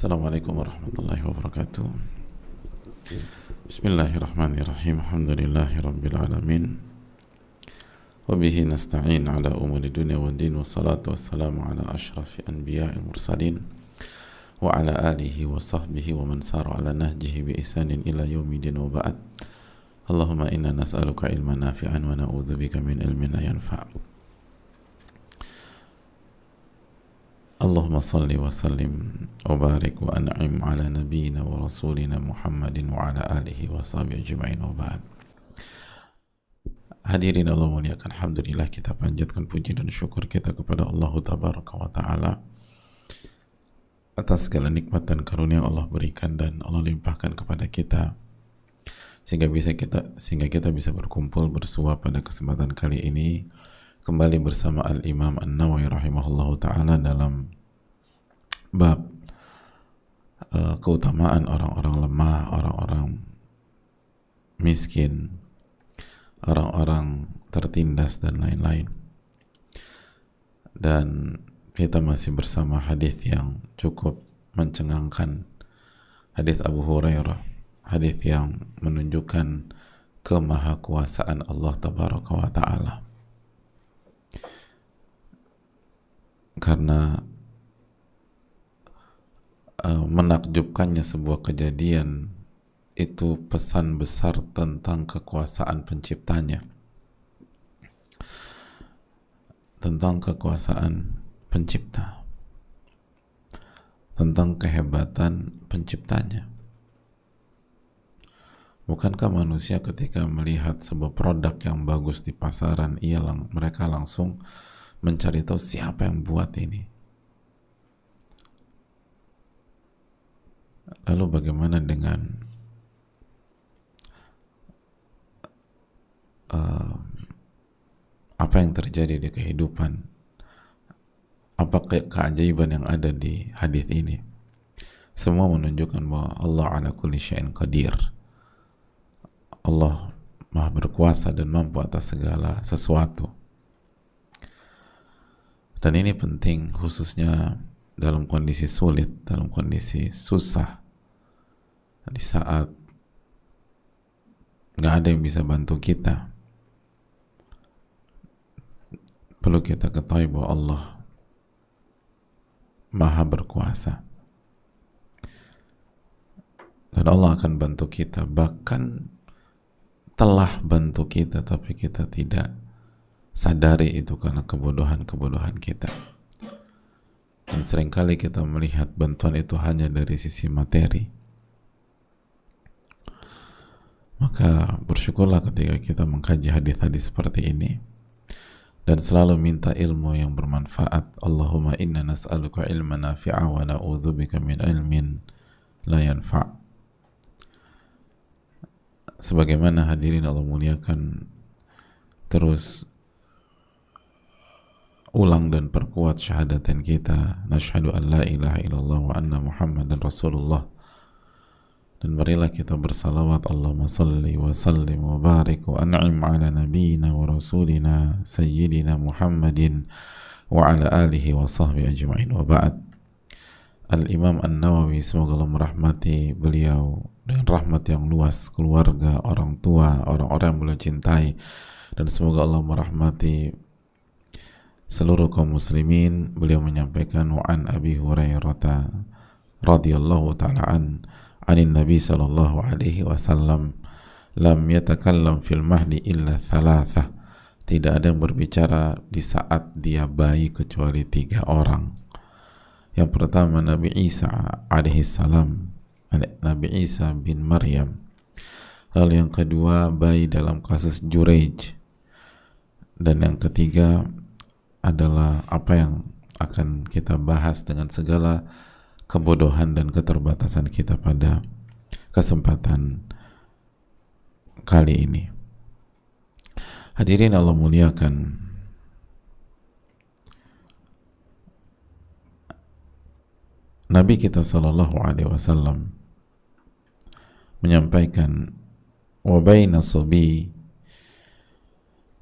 Assalamualaikum warahmatullahi wabarakatuh. Bismillahirrahmanirrahim. Alhamdulillahi rabbil alamin. Wabihi nasta'in ala umuri dunia wa din. Wassalatu wassalamu ala ashrafi anbiya'il mursalin wa ala alihi wa sahbihi wa man sara ala nahjihi bi ihsanin ila yaumidin wa ba'd. Allahumma inna nas'aluka ilman nafi'an wa na'udzubika min ilmin la yanfa'. Allahumma salli wa sallim wa barik wa an'im ala nabiyyina wa rasulina Muhammadin wa ala alihi wa sahbihi ajma'in wa ba'd. Hadirin Allah muliakan, alhamdulillah kita panjatkan puji dan syukur kita kepada Allah tabaraka wa ta'ala atas segala nikmat dan karunia yang Allah berikan dan Allah limpahkan kepada kita sehingga kita bisa berkumpul bersua pada kesempatan kali ini kembali bersama Al-Imam An-Nawawi rahimahullahu ta'ala dalam bab keutamaan orang-orang lemah, orang-orang miskin, orang-orang tertindas dan lain-lain. Dan kita masih bersama hadis yang cukup mencengangkan, hadis Abu Hurairah, hadis yang menunjukkan kemahakuasaan Allah tabaraka wa ta'ala. Karena menakjubkannya sebuah kejadian itu pesan besar tentang kekuasaan penciptanya, tentang kekuasaan pencipta, tentang kehebatan penciptanya. Bukankah manusia ketika melihat sebuah produk yang bagus di pasaran, mereka langsung mencari tahu siapa yang buat ini. Lalu bagaimana dengan apa yang terjadi di kehidupan? Apa keajaiban yang ada di hadis ini? Semua menunjukkan bahwa Allah ala kulli syai'in qadir. Allah Maha berkuasa dan mampu atas segala sesuatu. Dan ini penting khususnya dalam kondisi sulit, dalam kondisi susah, di saat nggak ada yang bisa bantu kita. Perlu kita ketahui bahwa Allah Maha berkuasa dan Allah akan bantu kita, bahkan telah bantu kita tapi kita tidak sadari itu karena kebodohan-kebodohan kita. Dan seringkali kita melihat bantuan itu hanya dari sisi materi. Maka bersyukurlah ketika kita mengkaji hadis-hadis seperti ini dan selalu minta ilmu yang bermanfaat. Allahumma inna nas'aluka ilman nafi'a wa na'udzubika min ilmin la yanfa'. Sebagaimana hadirin Allah muliakan, terus ulang dan perkuat syahadatin kita, nasyhadu an la ilaha illallah wa anna muhammadan rasulullah. Dan marilah kita bersalawat, Allahumma salli wa sallim wa barik wa an'im ala nabiyyina wa rasulina sayyidina Muhammadin wa ala alihi wa sahbihi ajma'in wa ba'd. Al-Imam An-Nawawi, semoga Allah merahmati beliau dengan rahmat yang luas, keluarga, orang tua, orang-orang yang beliau cintai, dan semoga Allah merahmati seluruh kaum muslimin. Beliau menyampaikan wa an Abi Hurairah radhiyallahu ta'ala anin Nabi sallallahu alaihi wasallam lam yatakallam fil mahdi illa thalathah. Tidak ada yang berbicara di saat dia bayi kecuali 3 orang. Yang pertama Nabi Isa alaihi salam, Nabi Isa bin Maryam. Lalu yang kedua bayi dalam kasus Juraij. Dan yang ketiga adalah apa yang akan kita bahas dengan segala kebodohan dan keterbatasan kita pada kesempatan kali ini. Hadirin Allah muliakan, Nabi kita sallallahu alaihi wasallam menyampaikan wa baina subi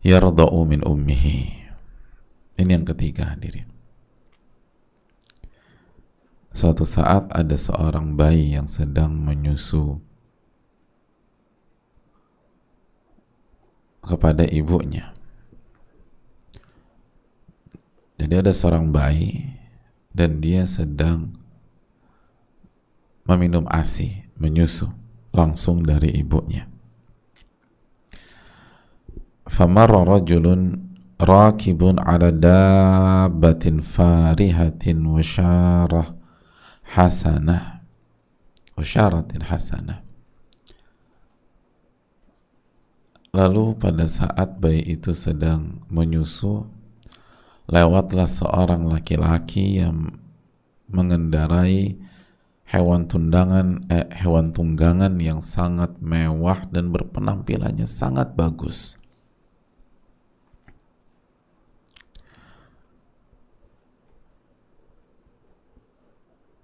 yarda'u min ummihi. Ini yang ketiga hadirin. suatu saat ada seorang bayi yang sedang menyusu kepada ibunya. Jadi ada seorang bayi dan dia sedang meminum ASI, menyusu langsung dari ibunya. Famarra rajulun rakibun ala dabbatin farihatin wasyaratin hasanah. Lalu pada saat bayi itu sedang menyusu, lewatlah seorang laki-laki yang mengendarai hewan tunggangan yang sangat mewah dan berpenampilannya sangat bagus.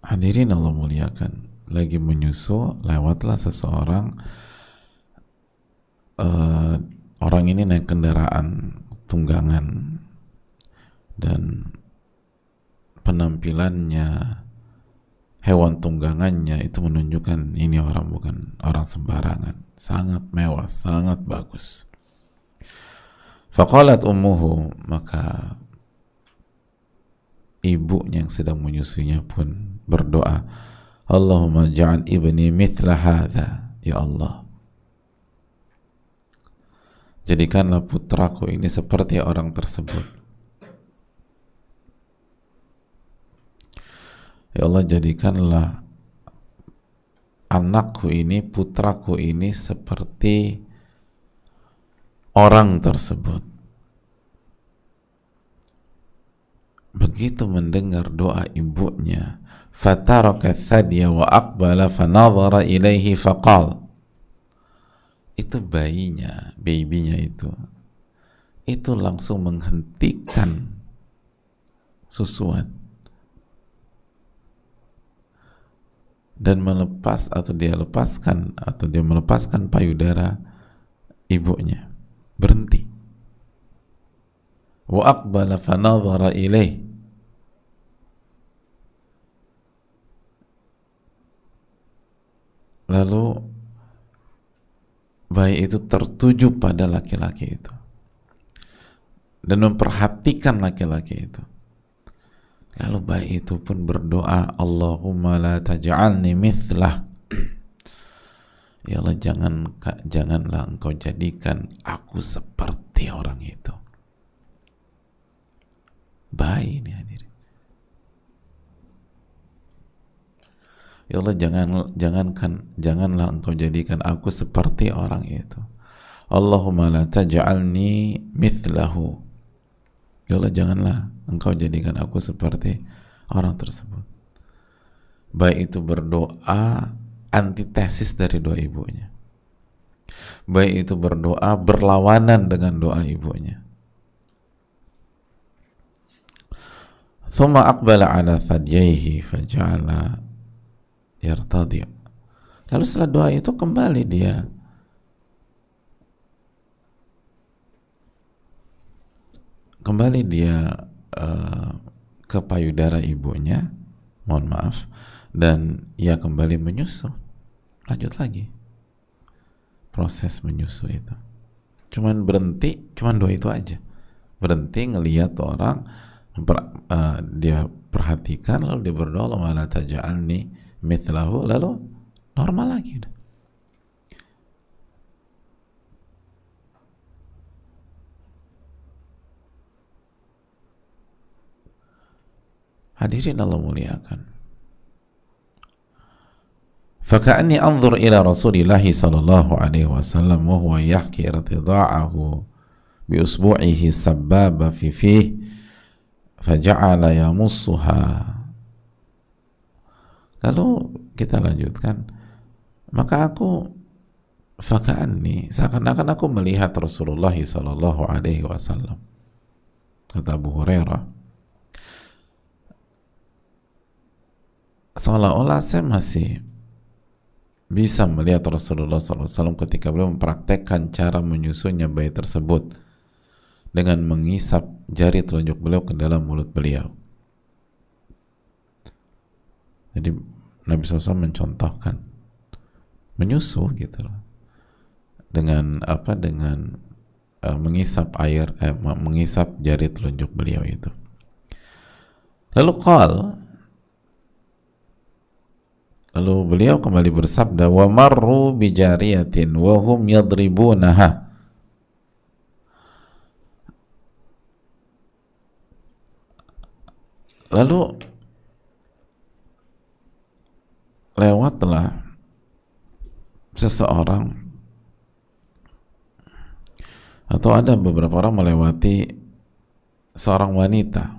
Hadirin Allah muliakan, lagi menyusu, lewatlah seseorang, orang ini naik kendaraan tunggangan dan penampilannya, hewan tunggangannya itu menunjukkan ini orang bukan orang sembarangan, sangat mewah, sangat bagus. Faqalat ummuhu, maka ibunya yang sedang menyusunya pun berdoa, Allahumma ja'al ibni mithla hadha, ya Allah, jadikanlah putraku ini seperti orang tersebut. Ya Allah, jadikanlah anakku ini, putraku ini seperti orang tersebut. Begitu mendengar doa ibunya, fataraka thadya wa aqbala fanadhara ilaihi faqal, itu bayinya, babynya itu langsung menghentikan susuan dan dia melepaskan payudara ibunya, berhenti. Wa aqbala fanadhara ilaihi, lalu bayi itu tertuju pada laki-laki itu dan memperhatikan laki-laki itu. Lalu bayi itu pun berdoa, Allahumma la taj'alni mithlah, ya Allah, janganlah engkau jadikan aku seperti orang itu. Bayi ini hadirin. Ya Allah, janganlah engkau jadikan aku seperti orang itu. Allahumma la taj'alni mithlahu, ya Allah, janganlah engkau jadikan aku seperti orang tersebut. Baik itu berdoa antitesis dari doa ibunya, baik itu berdoa berlawanan dengan doa ibunya. Thumma aqbala ala thadyaihi faja'ala yartadi. Lalu setelah doa itu kembali dia ke payudara ibunya, mohon maaf, dan ia kembali menyusu, lanjut lagi proses menyusu itu. Cuman doa itu aja, berhenti ngelihat orang, dia perhatikan, lalu dia berdoa, Allahumma la taj'alni mithlahu, lalu normal lagi. Hadirin Allah muliakan. Faka'anni anzur ila Rasulillah sallallahu alaihi wasallam wa huwa yahki irtida'ahu bi usbu'ihi sabbaba fi fihi faja'ala yamussuha. Lalu kita lanjutkan, maka seakan-akan aku melihat Rasulullah sallallahu alaihi wasallam, kata Abu Hurairah, seolah-olah saya masih bisa melihat Rasulullah SAW ketika beliau mempraktekkan cara menyusunya bayi tersebut dengan mengisap jari telunjuk beliau ke dalam mulut beliau. Jadi Nabi SAW mencontohkan menyusu gitu loh, dengan apa, dengan mengisap air, mengisap jari telunjuk beliau itu. Lalu beliau kembali bersabda, wa marru bi jariyatin wa hum yadribunaha. Lalu lewatlah seseorang, atau ada beberapa orang melewati seorang wanita,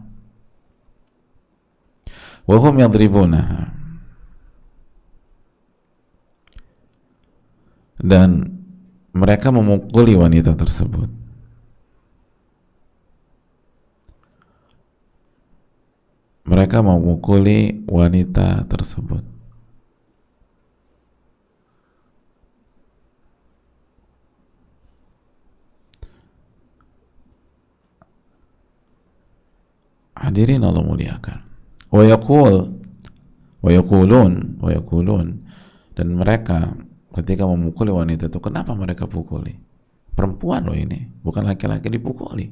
wa hum yadribunaha, dan mereka memukuli wanita tersebut. Mereka memukuli wanita tersebut. Hadirin Allah muliakan. Wa yaqulun, dan mereka ketika memukuli wanita itu, kenapa mereka pukuli? Perempuan loh ini, bukan laki-laki dipukuli.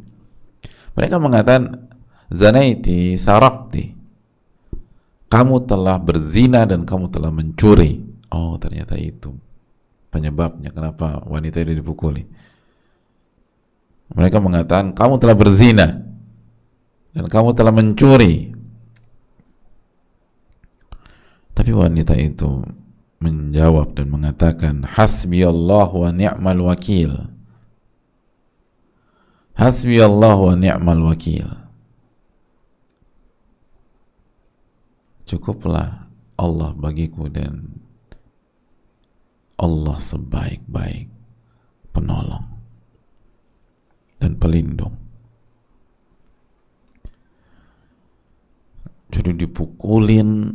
Mereka mengatakan, zanaiti sarakti, kamu telah berzina dan kamu telah mencuri. Oh, ternyata itu penyebabnya kenapa wanita itu dipukuli. Mereka mengatakan, kamu telah berzina dan kamu telah mencuri. Tapi wanita itu menjawab dan mengatakan, hasbiyallah wa ni'mal wakil. Hasbiyallah wa ni'mal wakil. Cukuplah Allah bagiku dan Allah sebaik-baik penolong dan pelindung. Jadi dipukulin,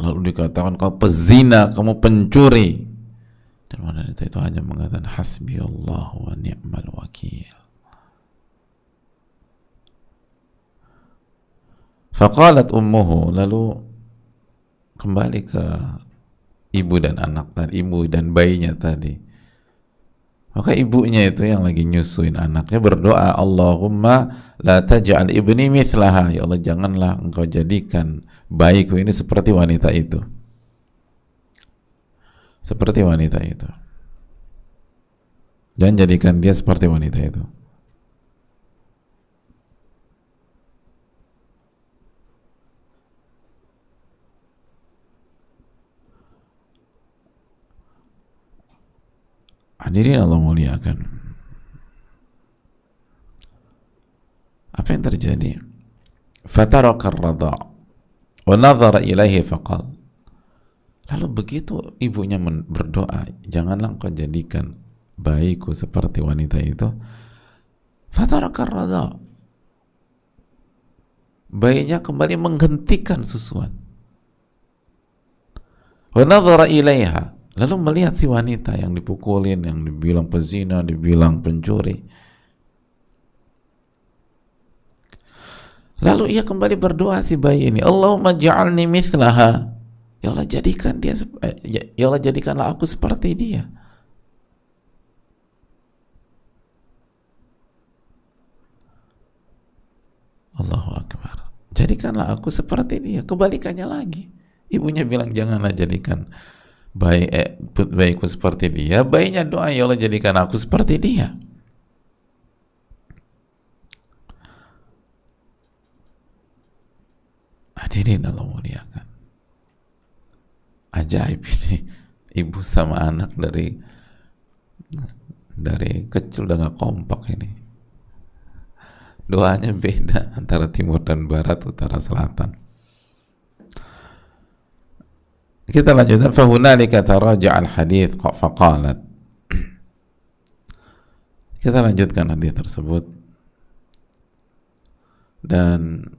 lalu dikatakan kau pezina, kamu pencuri, dan wanita itu hanya mengatakan hasbiyallah wa ni'mal wakil. Faqalat ummuhu, lalu kembali ke ibu dan anak tadi, ibu dan bayinya tadi. Maka ibunya itu yang lagi nyusuin anaknya berdoa, Allahumma la taj'al ibni mithlaha, ya Allah janganlah engkau jadikan bayiku ini seperti wanita itu. Seperti wanita itu. Jangan jadikan dia seperti wanita itu. Hadirin Allah muliakan. Apa yang terjadi? Fataraka ar-radha' wa nadhara ilaihi faqal. Lalu begitu ibunya berdoa, janganlah engkau jadikan bayiku seperti wanita itu. Fataraka ar-radha', bayinya kembali menghentikan susuan. Wa nadhara ilaiha, lalu melihat si wanita yang dipukulin, yang dibilang pezina, dibilang pencuri. Lalu ia kembali berdoa si bayi ini, Allahumma ja'alni mithlaha, ya Allah jadikan dia, ya Allah jadikanlah aku seperti dia. Allahu Akbar. Jadikanlah aku seperti dia. Kebalikannya lagi, ibunya bilang janganlah jadikan bayiku seperti dia. Bayinya doa, ya Allah jadikan aku seperti dia. Hadirin Allah muliakan. Ajaib ini, ibu sama anak dari kecil udah gak kompak ini. Doanya beda antara timur dan barat, utara selatan. Kita lanjutkan, fahunalika taraja' al-hadits faqalat. Kita lanjutkan hadis tersebut, dan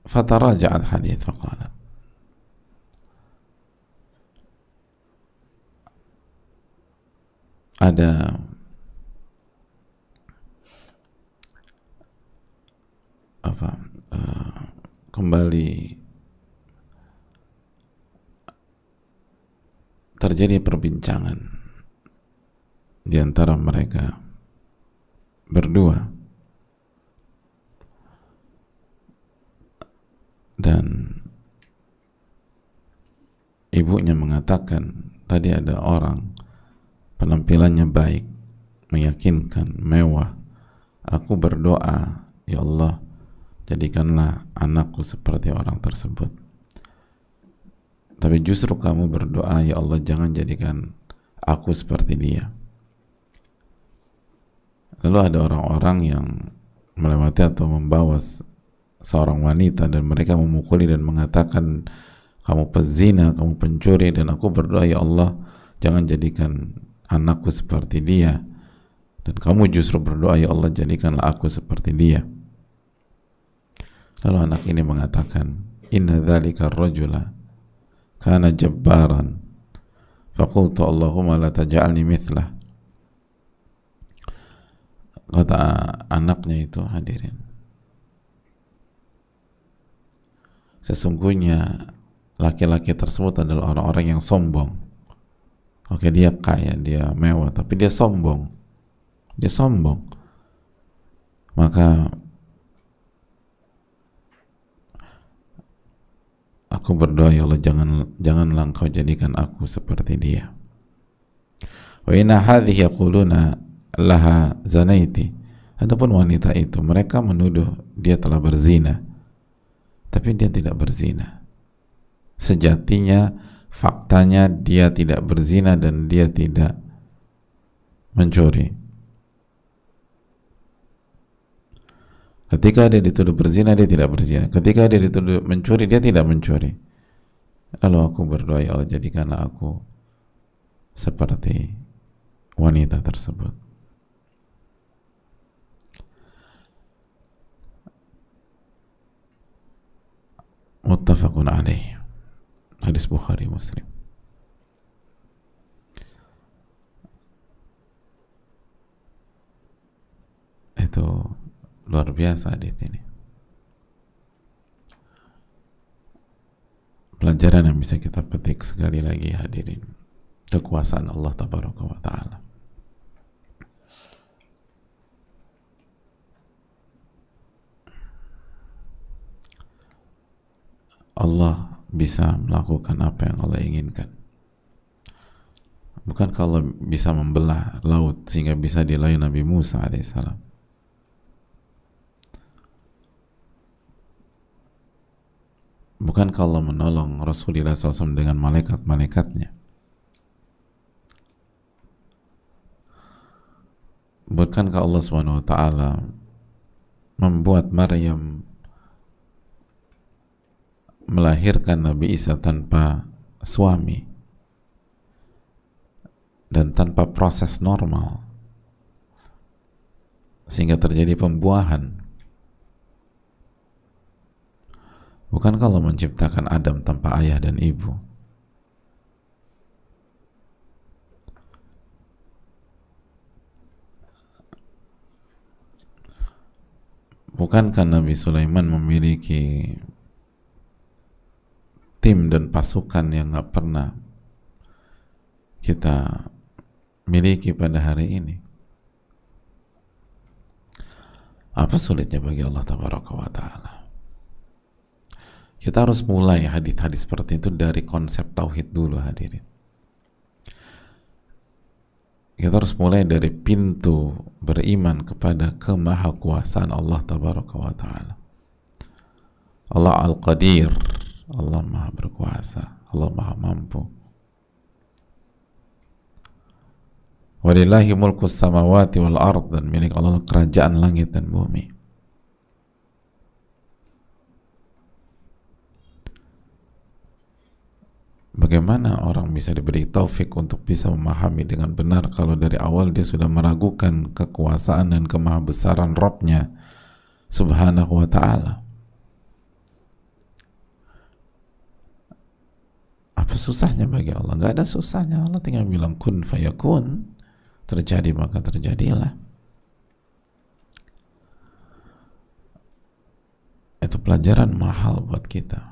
fataraja' al-hadits faqalat. ada apa kembali terjadi perbincangan di antara mereka berdua, dan ibunya mengatakan, tadi ada orang penampilannya baik, meyakinkan, mewah, aku berdoa, ya Allah, jadikanlah anakku seperti orang tersebut. Tapi justru kamu berdoa, ya Allah, jangan jadikan aku seperti dia. Lalu ada orang-orang yang melewati atau membawa seorang wanita dan mereka memukuli dan mengatakan, kamu pezina, kamu pencuri, dan aku berdoa, ya Allah, jangan jadikan anakku seperti dia. Dan kamu justru berdoa, ya Allah, jadikanlah aku seperti dia. Lalu anak ini mengatakan, inna dzalika ar-rajula kana jabbaran faqultu Allahumma la taj'alni mithlah. Kata anaknya itu, hadirin, sesungguhnya laki-laki tersebut adalah orang-orang yang sombong. Oke, dia kaya, dia mewah, tapi dia sombong. Dia sombong. Maka aku berdoa, ya Allah, janganlah engkau jadikan aku seperti dia. Wa inna hadhihi yaquluna laha zanaiti. Adapun wanita itu, mereka menuduh dia telah berzina, tapi dia tidak berzina. Sejatinya, faktanya dia tidak berzina dan dia tidak mencuri. Ketika dia dituduh berzina, dia tidak berzina. Ketika dia dituduh mencuri, dia tidak mencuri. Lalu aku berdoa, ya Allah, jadikanlah aku seperti wanita tersebut. Muttafaqun alaih. Hadis Bukhari Muslim. Itu luar biasa hadis ini. Pelajaran yang bisa kita petik sekali lagi, hadirin, kekuasaan Allah Tabaraka wa Ta'ala. Allah bisa melakukan apa yang Allah inginkan. Bukan kalau bisa membelah laut sehingga bisa dilalui Nabi Musa alaihissalam. Bukan kalau menolong Rasulullah SAW dengan malaikat-malaikatnya. Bukankah Allah SWT membuat Maryam melahirkan Nabi Isa tanpa suami dan tanpa proses normal sehingga terjadi pembuahan? Bukankah Allah menciptakan Adam tanpa ayah dan ibu? Bukankah Nabi Sulaiman memiliki tim dan pasukan yang gak pernah kita miliki pada hari ini? Apa sulitnya bagi Allah Tabaraka wa Ta'ala? Kita harus mulai hadis-hadis seperti itu dari konsep tauhid dulu, hadirin. Kita harus mulai dari pintu beriman kepada kemahakuasaan Allah Tabaraka wa Ta'ala. Allah Al-Qadir, Allah Maha Berkuasa, Allah Maha Mampu. Walillahi mulkus samawati wal ard, dan milik Allah kerajaan langit dan bumi. Bagaimana orang bisa diberi taufik untuk bisa memahami dengan benar kalau dari awal dia sudah meragukan kekuasaan dan kemahabesaran Rabb-Nya Subhanahu wa Ta'ala? Apa susahnya bagi Allah? Gak ada susahnya. Allah tinggal bilang kun fayakun, terjadi maka terjadilah. Itu pelajaran mahal buat kita.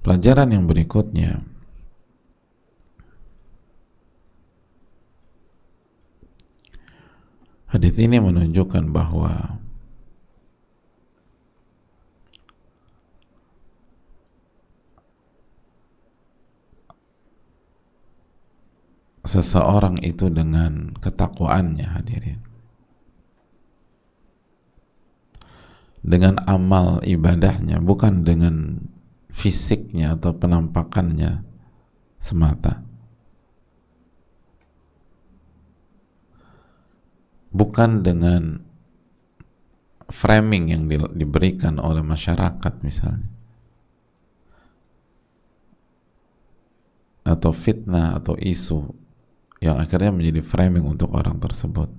Pelajaran yang berikutnya, hadis ini menunjukkan bahwa seseorang itu dengan ketakwaannya, hadirin, dengan amal ibadahnya, bukan dengan fisiknya atau penampakannya semata, bukan dengan framing yang diberikan oleh masyarakat misalnya, atau fitnah atau isu yang akhirnya menjadi framing untuk orang tersebut.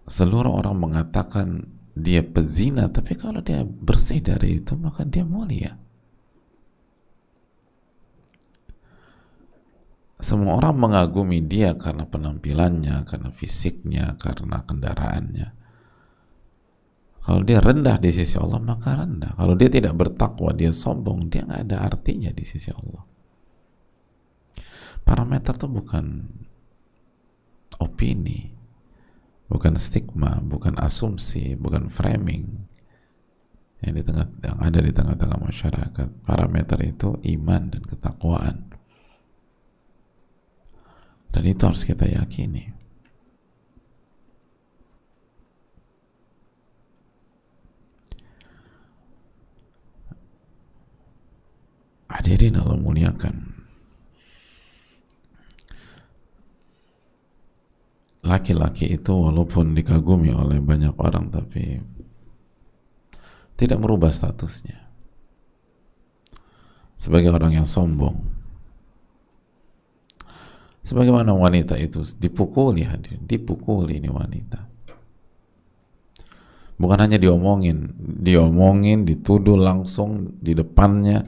Seluruh orang mengatakan dia pezina, tapi kalau dia bersih dari itu maka dia mulia. Semua orang mengagumi dia karena penampilannya, karena fisiknya, karena kendaraannya. Kalau dia rendah di sisi Allah maka rendah. Kalau dia tidak bertakwa, dia sombong, dia nggak ada artinya di sisi Allah. Parameter itu bukan opini, bukan stigma, bukan asumsi, bukan framing yang ada di tengah-tengah masyarakat. Parameter itu iman dan ketakwaan, dan itu harus kita yakini. Hadirin Allah muliakan, laki-laki itu walaupun dikagumi oleh banyak orang tapi tidak merubah statusnya sebagai orang yang sombong. Sebagaimana wanita itu dipukuli, hadirin, dipukuli ini wanita. Bukan hanya diomongin, dituduh langsung di depannya,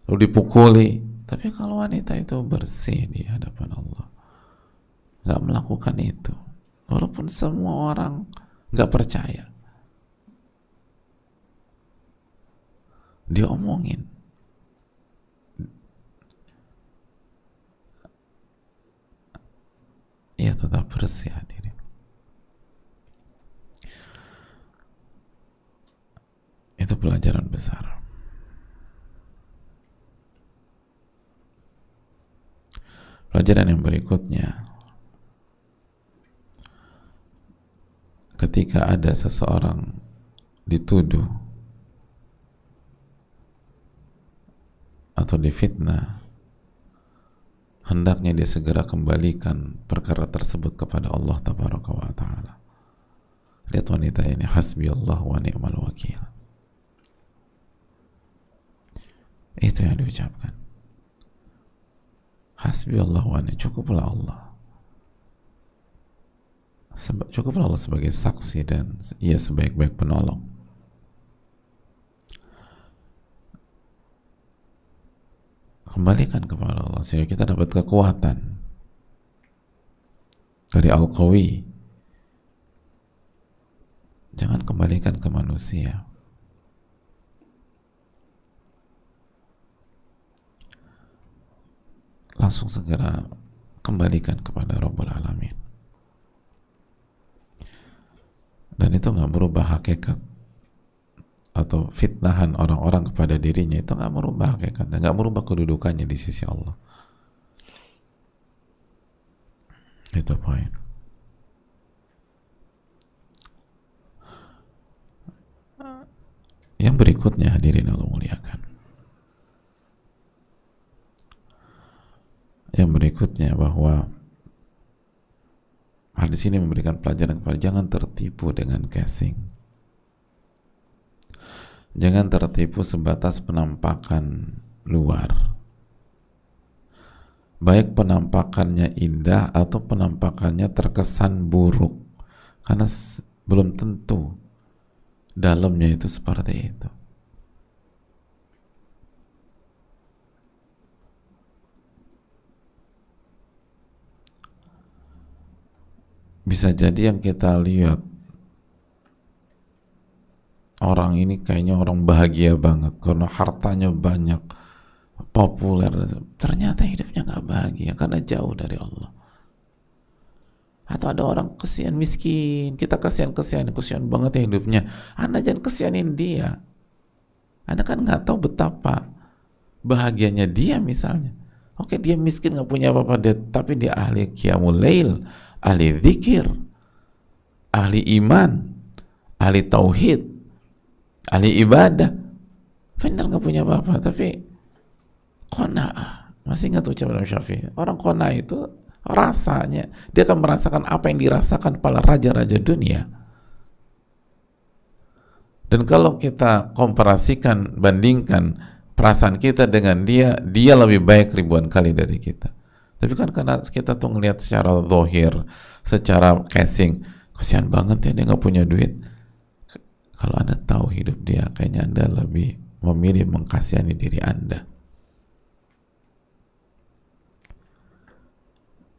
lalu dipukuli. Tapi kalau wanita itu bersih di hadapan Allah, nggak melakukan itu, walaupun semua orang nggak percaya, dia omongin, ia tetap bersih, hadirin. Itu pelajaran besar. Pelajaran yang berikutnya, ketika ada seseorang dituduh atau difitnah, hendaknya dia segera kembalikan perkara tersebut kepada Allah Tabaraka wa Ta'ala. Lihat wanita ini, hasbiyallah wa ni'mal wakil. Itu yang diucapkan, hasbiyallah wa ni'mal, cukuplah Allah. Cukuplah Allah sebagai saksi dan ia sebaik-baik penolong. Kembalikan kepada Allah sehingga kita dapat kekuatan dari Al-Qawi. Jangan kembalikan ke manusia. Langsung segera kembalikan kepada Rabbul Alamin. Dan itu nggak merubah hakikat, atau fitnahan orang-orang kepada dirinya itu nggak merubah hakikatnya, nggak merubah kedudukannya di sisi Allah. Itu poin. Yang berikutnya, hadirin Allah muliakan, yang berikutnya bahwa hadis ini memberikan pelajaran kepada jangan tertipu dengan casing. Jangan tertipu sebatas penampakan luar, baik penampakannya indah atau penampakannya terkesan buruk, karena belum tentu dalamnya itu seperti itu. Bisa jadi yang kita lihat, orang ini kayaknya orang bahagia banget karena hartanya banyak, populer, ternyata hidupnya nggak bahagia karena jauh dari Allah. Atau ada orang kesian miskin, kita kesian banget ya hidupnya. Anda jangan kesianin dia. Anda kan nggak tahu betapa bahagianya dia misalnya. Oke, dia miskin nggak punya apa-apa, tapi dia ahli qiyamul lail, ahli zikir, ahli iman, ahli tauhid, ahli ibadah. Benar nggak punya apa-apa, tapi qanaah. Masih ingat ucapan Imam Syafi'i? Orang qanaah itu rasanya, dia akan merasakan apa yang dirasakan para raja-raja dunia. Dan kalau kita komparasikan, bandingkan perasaan kita dengan dia, dia lebih baik ribuan kali dari kita. Tapi kan karena kita tuh ngelihat secara zahir, secara casing, kesian banget ya dia nggak punya duit. Kalau Anda tahu hidup dia, kayaknya Anda lebih memilih mengkasihani diri Anda.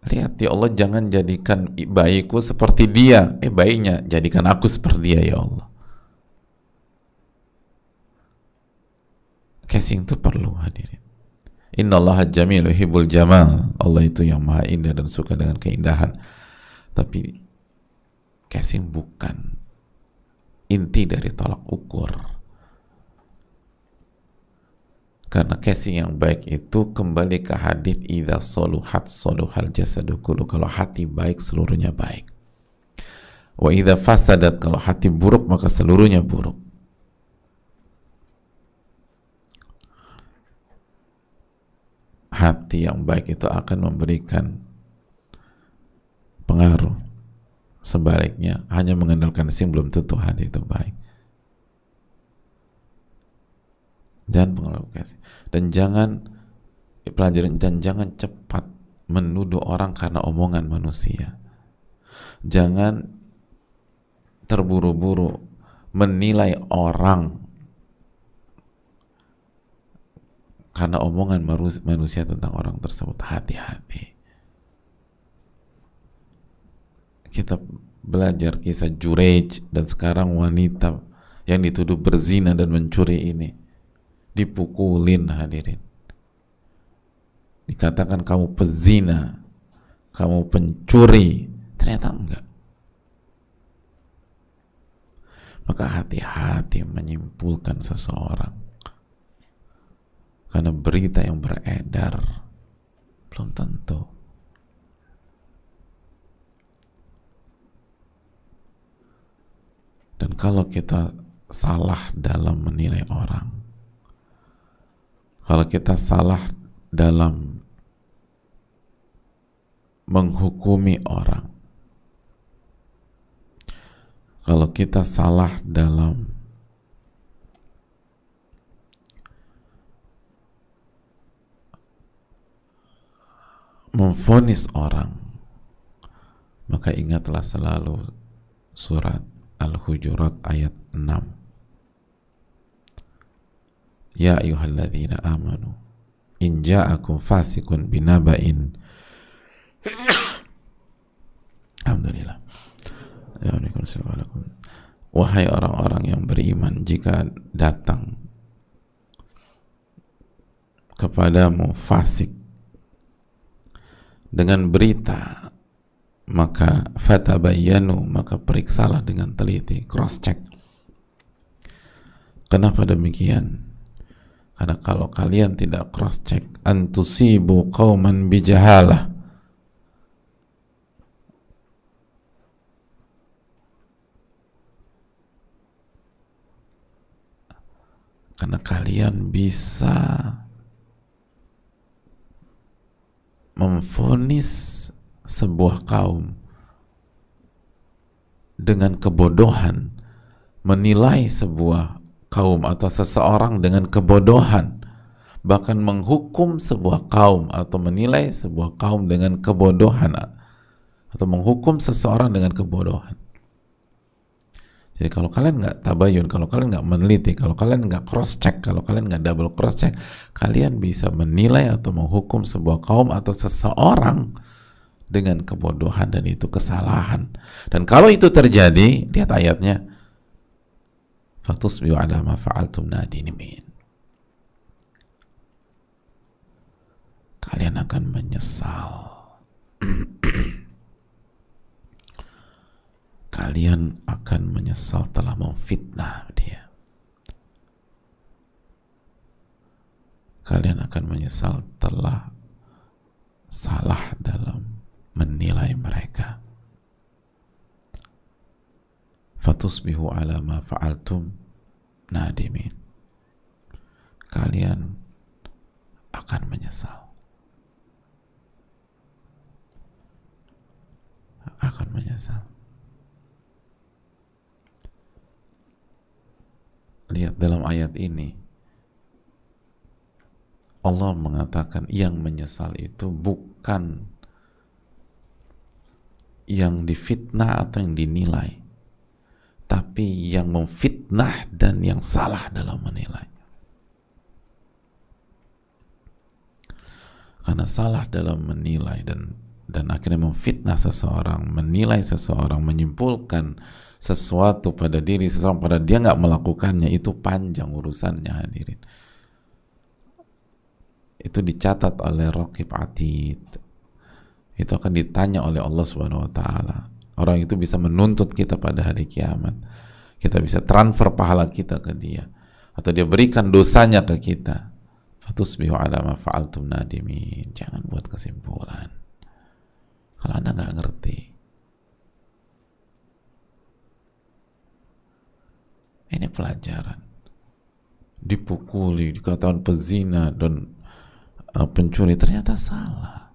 Lihat, ya Allah, jangan jadikan bayiku seperti dia. Bayinya, jadikan aku seperti dia, ya Allah. Casing itu perlu, hadirin. Innallaha jamilu hibbul jamal. Allah itu yang maha indah dan suka dengan keindahan. Tapi casing bukan inti dari tolak ukur. Karena casing yang baik itu kembali ke hadits idza soluhat soluhal jasadu kullu. Kalau hati baik, seluruhnya baik. Wa idza fasadat, kalau hati buruk maka seluruhnya buruk. Hati yang baik itu akan memberikan pengaruh. Sebaliknya, hanya mengandalkan casing belum tentu hati itu baik. Jangan pengaruh casing. Dan jangan pelajaran, dan jangan cepat menuduh orang karena omongan manusia. Jangan terburu-buru menilai orang karena omongan manusia tentang orang tersebut. Hati-hati. Kita belajar kisah Jurej, dan sekarang wanita yang dituduh berzina dan mencuri ini dipukulin, hadirin. Dikatakan kamu pezina, kamu pencuri, ternyata enggak. Maka hati-hati menyimpulkan seseorang karena berita yang beredar belum tentu. Dan kalau kita salah dalam menilai orang, kalau kita salah dalam menghukumi orang, kalau kita salah dalam memvonis orang, maka ingatlah selalu surat Al-Hujurat ayat 6. Ya ayyuhalladzina amanu in ja'akum fasikun binaba'in. Alhamdulillah. Wahai orang-orang yang beriman, jika datang kepadamu fasik dengan berita, maka fatabayyanu, maka periksalah dengan teliti, cross check. Kenapa demikian? Karena kalau kalian tidak cross check, antusibu qauman bijahalah, karena kalian bisa memvonis sebuah kaum dengan kebodohan, menilai sebuah kaum atau seseorang dengan kebodohan, bahkan menghukum sebuah kaum atau menilai sebuah kaum dengan kebodohan, atau menghukum seseorang dengan kebodohan. Jadi kalau kalian nggak tabayun, kalau kalian nggak meneliti, kalau kalian nggak cross check, kalau kalian nggak double cross check, kalian bisa menilai atau menghukum sebuah kaum atau seseorang dengan kebodohan, dan itu kesalahan. Dan kalau itu terjadi, lihat ayatnya, fatusbihu ala ma fa'altum nadimin, kalian akan menyesal. Kalian akan menyesal telah memfitnah dia. Kalian akan menyesal telah salah dalam menilai mereka. Fatusbihu ala ma fa'altum nadimin, kalian akan menyesal. Akan menyesal. Lihat dalam ayat ini, Allah mengatakan yang menyesal itu bukan yang difitnah atau yang dinilai, tapi yang memfitnah dan yang salah dalam menilai. Karena salah dalam menilai dan akhirnya memfitnah seseorang, menilai seseorang, menyimpulkan sesuatu pada diri seseorang pada dia nggak melakukannya, itu panjang urusannya, hadirin. Itu dicatat oleh Raqib Atid, itu akan ditanya oleh Allah Subhanahu wa taala. Orang itu bisa menuntut kita pada hari kiamat, kita bisa transfer pahala kita ke dia, atau dia berikan dosanya ke kita. Fatusbihu ala ma fa'altum nadimin, jangan buat kesimpulan kalau Anda nggak ngerti. Ini pelajaran. Dipukuli, dikatakan pezina dan pencuri, ternyata salah.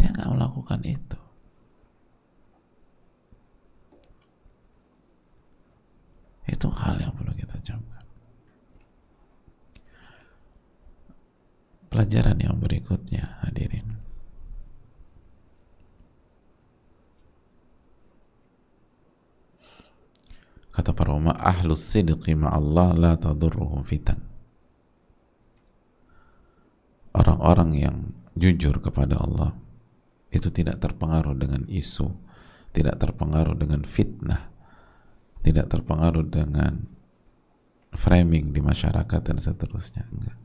Dia nggak melakukan itu. Itu hal yang perlu kita camkan. Pelajaran yang berikutnya, hadirin. Kata para ulama, ahlus sidqi ma'allah la tadurruhum fitan. Orang-orang yang jujur kepada Allah itu tidak terpengaruh dengan isu, tidak terpengaruh dengan fitnah, tidak terpengaruh dengan framing di masyarakat dan seterusnya. Enggak.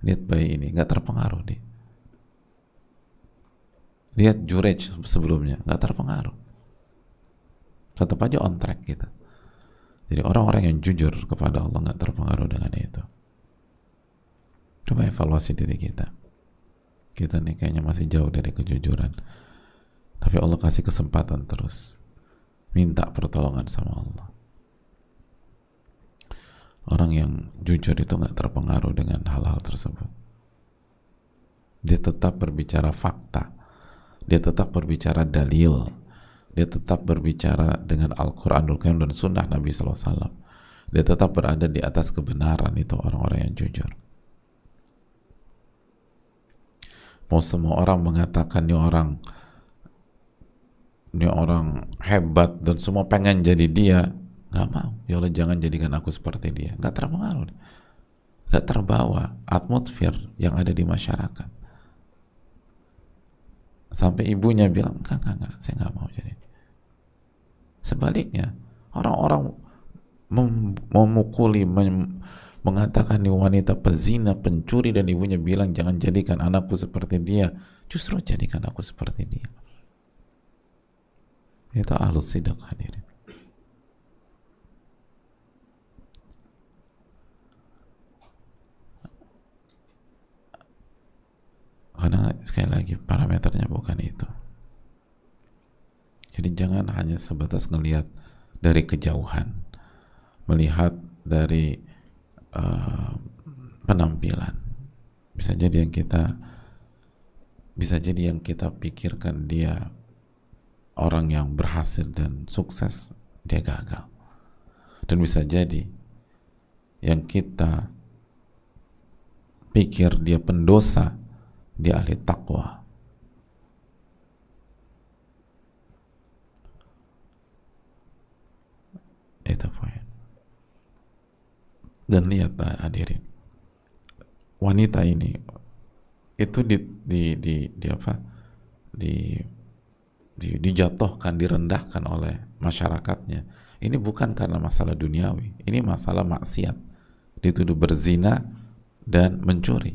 Lihat bayi ini, enggak terpengaruh dia. Lihat Jurej sebelumnya, enggak terpengaruh. Tetap aja on track kita. Jadi orang-orang yang jujur kepada Allah nggak terpengaruh dengan itu. Coba evaluasi diri kita. Kita nih kayaknya masih jauh dari kejujuran. Tapi Allah kasih kesempatan terus. Minta pertolongan sama Allah. Orang yang jujur itu nggak terpengaruh dengan hal-hal tersebut. Dia tetap berbicara fakta. Dia tetap berbicara dalil. Dia tetap berbicara dengan Al-Quranul Karim dan Sunnah Nabi SAW. Dia tetap berada di atas kebenaran. Itu orang-orang yang jujur. Mau semua orang mengatakan ini orang hebat dan semua pengen jadi dia, nggak mau. Ya Allah, jangan jadikan aku seperti dia. Nggak terpengaruh, nggak terbawa atmosfer yang ada di masyarakat. Sampai ibunya bilang, enggak, saya nggak mau jadi. Sebaliknya, orang-orang memukuli, mengatakan ini wanita pezina, pencuri, dan ibunya bilang jangan jadikan anakku seperti dia. Justru jadikan aku seperti dia. Itu ahlus sidq, hadirin. Karena sekali lagi parameternya bukan itu. Jadi jangan hanya sebatas ngelihat dari kejauhan, melihat dari penampilan. Bisa jadi yang kita pikirkan dia orang yang berhasil dan sukses, dia gagal. Dan bisa jadi yang kita pikir dia pendosa, dia ahli takwa. Itu poin. Dan lihat hadirin, wanita ini itu di apa? di, dijatuhkan, direndahkan oleh masyarakatnya, ini bukan karena masalah duniawi, ini masalah maksiat, dituduh berzina dan mencuri,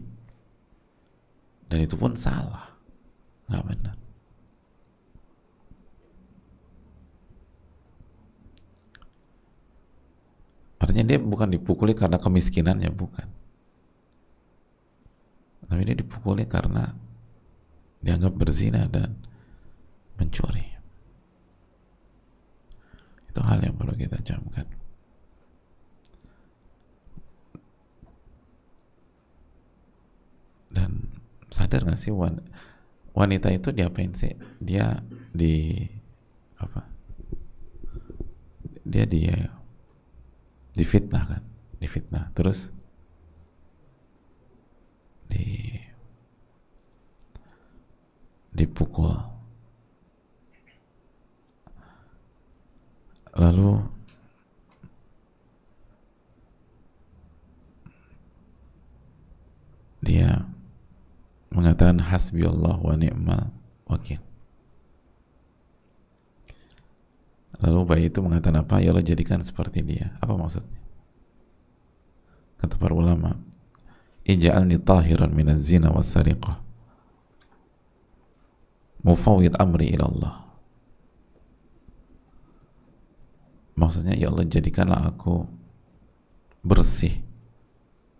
dan itu pun salah, nggak benar. Artinya dia bukan dipukuli karena kemiskinannya, bukan, tapi dia dipukuli karena dianggap berzina dan mencuri. Itu hal yang perlu kita camkan. Dan sadar nggak sih wanita itu diapain sih? Dia di apa? Dia difitnah kan? Difitnah. Terus dipukul. Lalu dia mengatakan hasbi Allah wa ni'mal wakil. Lalu bayi itu mengatakan apa? Ya Allah, jadikan seperti dia. Apa maksudnya? Kata para ulama, ij'alni tahiran minaz zina was sariqah, mufawwid amri ila Allah. Maksudnya, ya Allah, jadikanlah aku bersih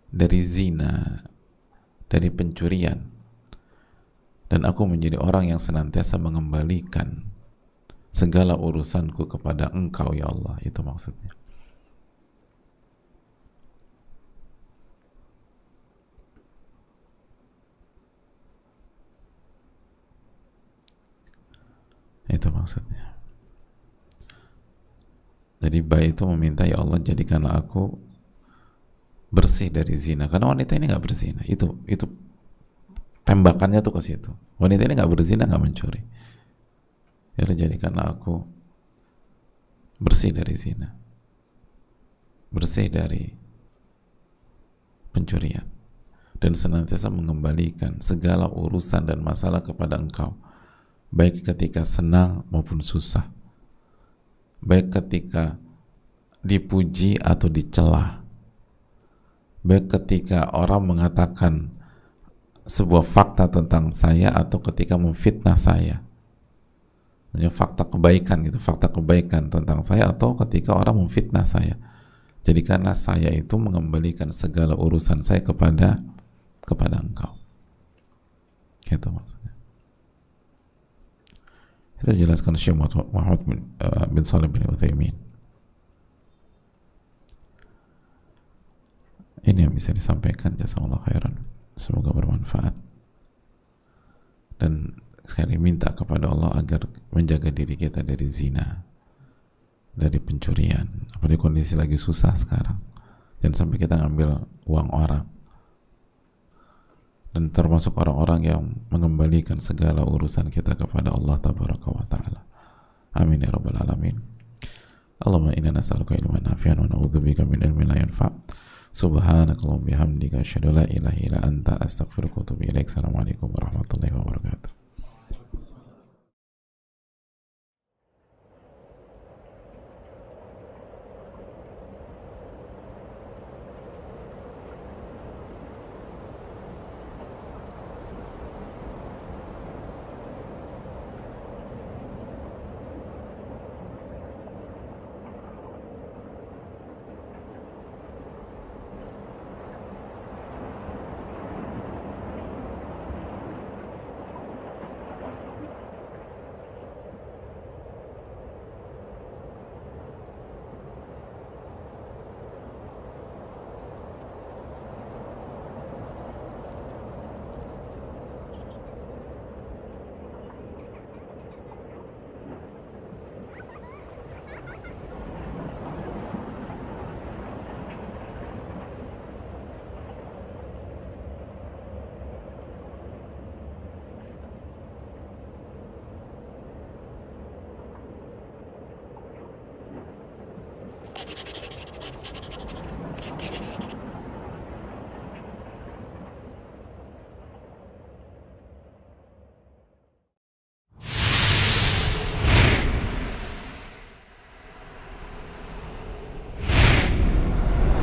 dari zina, dari pencurian, dan aku menjadi orang yang senantiasa mengembalikan segala urusanku kepada Engkau, ya Allah. Itu maksudnya. Itu maksudnya. Jadi bayi itu meminta, ya Allah, jadikanlah aku bersih dari zina, karena wanita ini nggak berzina. Itu tembakannya tuh ke situ. Wanita ini nggak berzina, nggak mencuri. Ya Allah, jadikanlah aku bersih dari zina, bersih dari pencurian, dan senantiasa mengembalikan segala urusan dan masalah kepada Engkau, baik ketika senang maupun susah, baik ketika dipuji atau dicela, baik ketika orang mengatakan sebuah fakta tentang saya atau ketika memfitnah saya, fakta kebaikan gitu, fakta kebaikan tentang saya, atau ketika orang memfitnah saya. Jadikanlah saya itu mengembalikan segala urusan saya kepada Engkau. Gitu maksudnya. Itu jelaskan Syekh Muhammad bin Shalih bin Utsaimin. Ini yang bisa disampaikan. Jazakallahu khairan. Semoga bermanfaat. Dan sekali minta kepada Allah agar menjaga diri kita dari zina, dari pencurian. Apalagi kondisi lagi susah sekarang. Jangan sampai kita ngambil uang orang. Dan termasuk orang-orang yang mengembalikan segala urusan kita kepada Allah Tabaraka wa Ta'ala. Amin ya Rabbal Alamin. Allahumma inna nas'aluka ilman nafi'an wa na'udzubika min ilmin la yanfa'. Subhanakallahumma bihamdika asyhadu an la ilaha illa anta astaghfiruka wa atubu ilaik. Assalamualaikum warahmatullahi wabarakatuh.